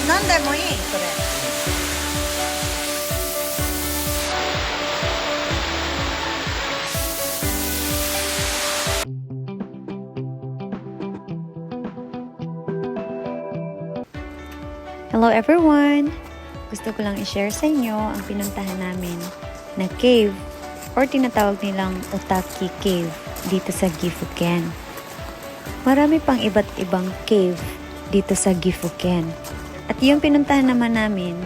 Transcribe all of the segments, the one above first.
何でもいいそれ。Hello everyone! Gusto ko lang i-share sa inyo ang pinuntahan namin na cave or tinatawag nilang Otaki Cave dito sa Gifuken. Marami pang iba't ibang cave dito sa Gifuken. At yung pinuntahan naman namin,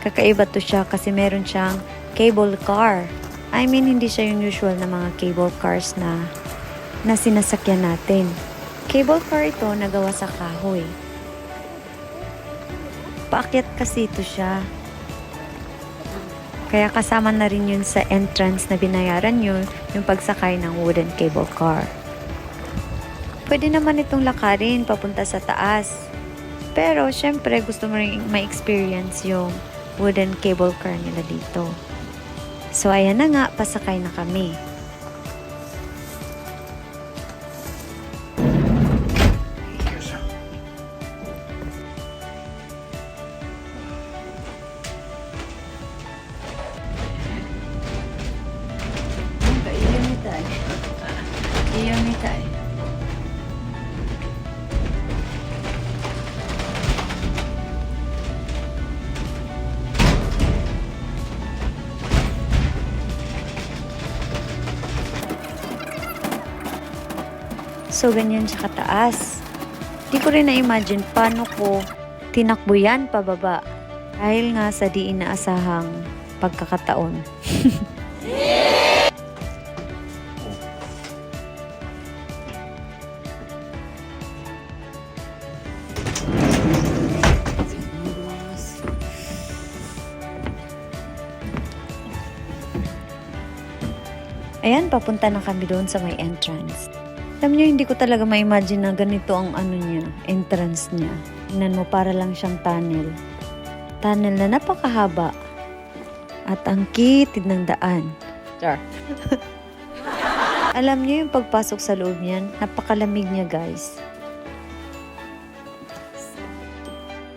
kakaiba to siya kasi meron siyang cable car. I mean, hindi siya yung usual na mga cable cars na sinasakyan natin. Cable car ito nagawa sa kahoy. Paakyat kasi ito siya. Kaya kasama na rin yun sa entrance na binayaran nyo, yung pagsakay ng wooden cable car. Pwede naman itong lakarin papunta sa taas. Pero syempre gusto mo rin ma-experience yung wooden cable car nila dito. So ayan na nga, pasakay na kami. Iyonみたい。So, ganyan siya kataas. Di ko rin na-imagine paano ko tinakbo yan pababa. Dahil nga sa di inaasahang pagkakataon. Ayan, papunta na kami doon sa may entrance. Alam niyo, hindi ko talaga ma-imagine na ganito ang entrance niya. Tingnan mo, para lang siyang tunnel. Tunnel na napakahaba. At ang kitid ng daan. Char. Alam niyo yung pagpasok sa loob niyan, napakalamig niya, guys.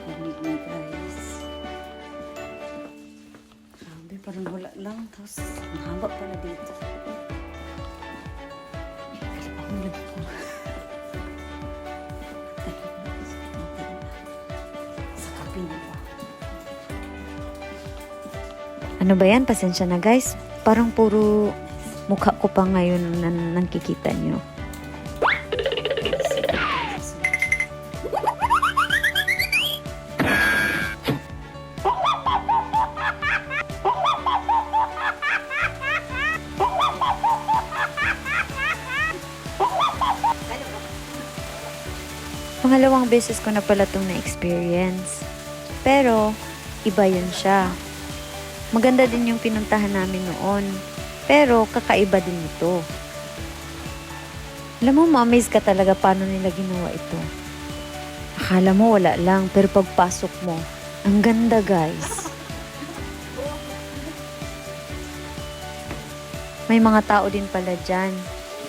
Lamig niya, guys. Grabe, parang wala lang. Tapos, mahaba pala dito. Ano ba yan? Pasensya na, guys. Parang puro mukha ko pa ngayon na nakikita nyo. Pangalawang beses ko na pala itong na-experience. Pero, iba yun siya. Maganda din yung pinuntahan namin noon. Pero, kakaiba din ito. Alam mo, ma-amaze ka talaga paano nila ginawa ito. Akala mo wala lang, pero pagpasok mo, ang ganda, guys. May mga tao din pala dyan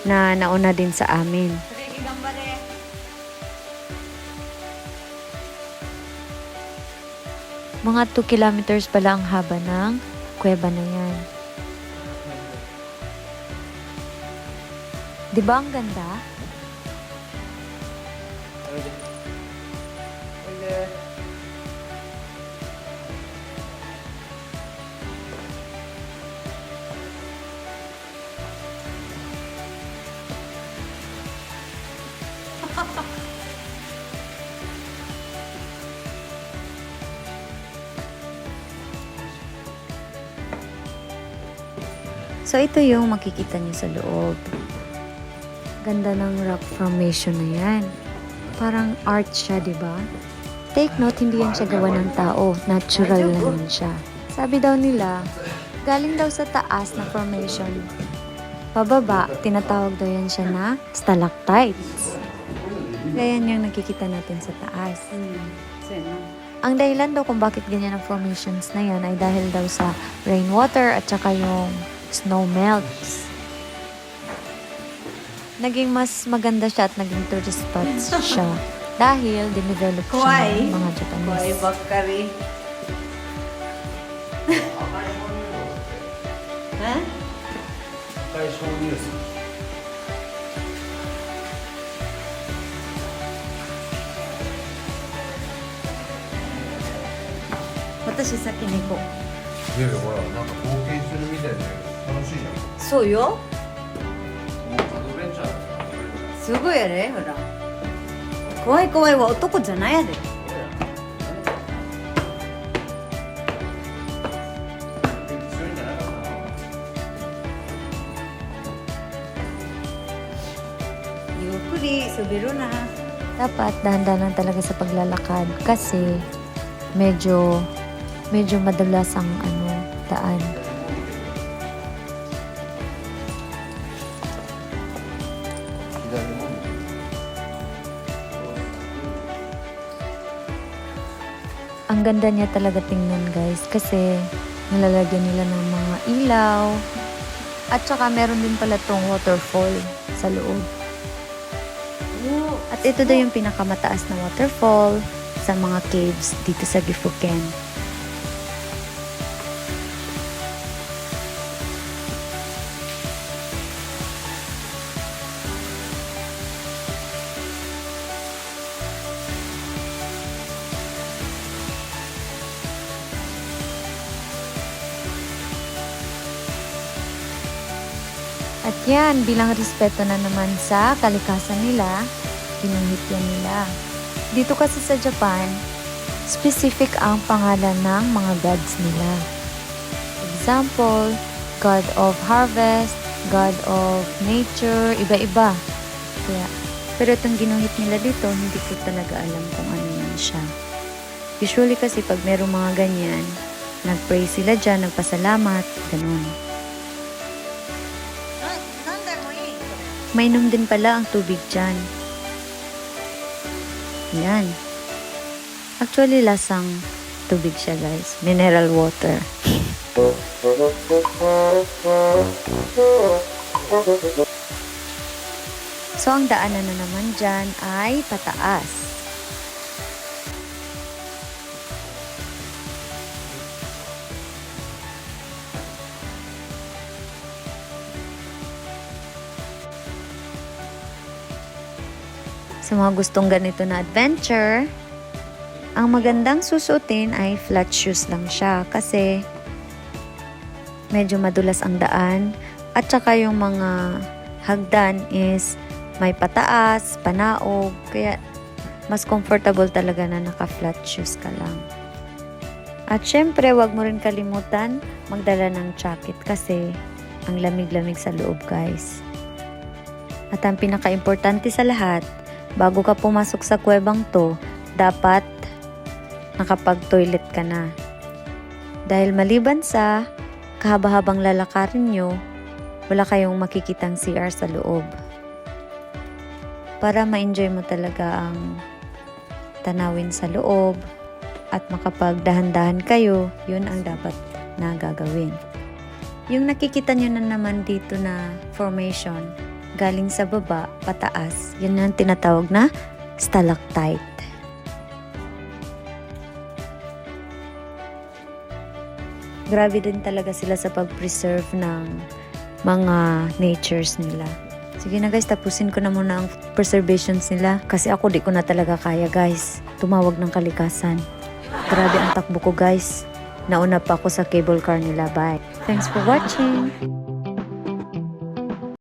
na nauna din sa amin. Mga 2 kilometers pala ang haba ng kuweba na yan. Diba ang ganda? So, ito yung makikita niyo sa loob. Ganda ng rock formation na yan. Parang art siya, di ba? Take note, hindi yan siya gawa ng tao. Natural lang yan siya. Sabi daw nila, galing daw sa taas na formation. Pababa, tinatawag daw yan siya na stalactites. Ganyan yung nakikita natin sa taas. Ang dahilan daw kung bakit ganyan ang formations na yan ay dahil daw sa rainwater at saka yung snow melts. Naging mas maganda siya at naging tourist spots siya Dahil dinevelop siya Kawaii. ng mga Japanese. bakari. Ha? 赤い鍾乳石。 私先に行こう。いやいや、ほら、なんか冒険するみたいで楽しいじゃん。そうよ。もうアドベンチャーだよ。すごいやで、ほら。怖い怖いは男じゃないやで。強いんじゃないかな。 ゆっくり滑るな。 Dapat dahan-dahan lang talaga sa paglalakad kasi medyo madulas ang daan. Ang ganda niya talaga tingnan guys kasi nilalagyan nila ng mga ilaw at saka meron din pala tong waterfall sa loob. At ito daw yung pinakamataas na waterfall sa mga caves dito sa Gifuken. At yan, bilang respeto na naman sa kalikasan nila, pinuhit yan nila. Dito kasi sa Japan, specific ang pangalan ng mga gods nila. Example, God of Harvest, God of Nature, iba-iba. Pero itong ginuhit nila dito, hindi ko talaga alam kung ano yan siya. Usually kasi pag merong mga ganyan, nag-pray sila dyan, nagpasalamat, ganun. Mainom din pala ang tubig dyan. Yan. Actually, lasang tubig siya guys. Mineral water. So, ang daanan na naman dyan ay pataas. Sa mga gustong ganito na adventure, ang magandang susuotin ay flat shoes lang siya kasi medyo madulas ang daan at saka yung mga hagdan is may pataas, panaog, kaya mas comfortable talaga na naka-flat shoes ka lang. At syempre, wag mo rin kalimutan magdala ng jacket kasi ang lamig-lamig sa loob guys. At ang pinaka-importante sa lahat, bago ka pumasok sa kuwebang to, dapat nakapag-toilet ka na. Dahil maliban sa kahaba-habang lalakarin nyo, wala kayong makikitang CR sa loob. Para ma-enjoy mo talaga ang tanawin sa loob at makapagdahan-dahan kayo, yun ang dapat na gagawin. Yung nakikita nyo na naman dito na formation, galing sa baba, pataas, yun ang tinatawag na stalactite. Grabe din talaga sila sa pag-preserve ng mga natures nila. Sige na guys, tapusin ko na muna ang preservations nila kasi ako di ko na talaga kaya guys. Tumawag ng kalikasan. Grabe ang takbo ko guys. Nauna pa ako sa cable car nila. Bye. Thanks for watching.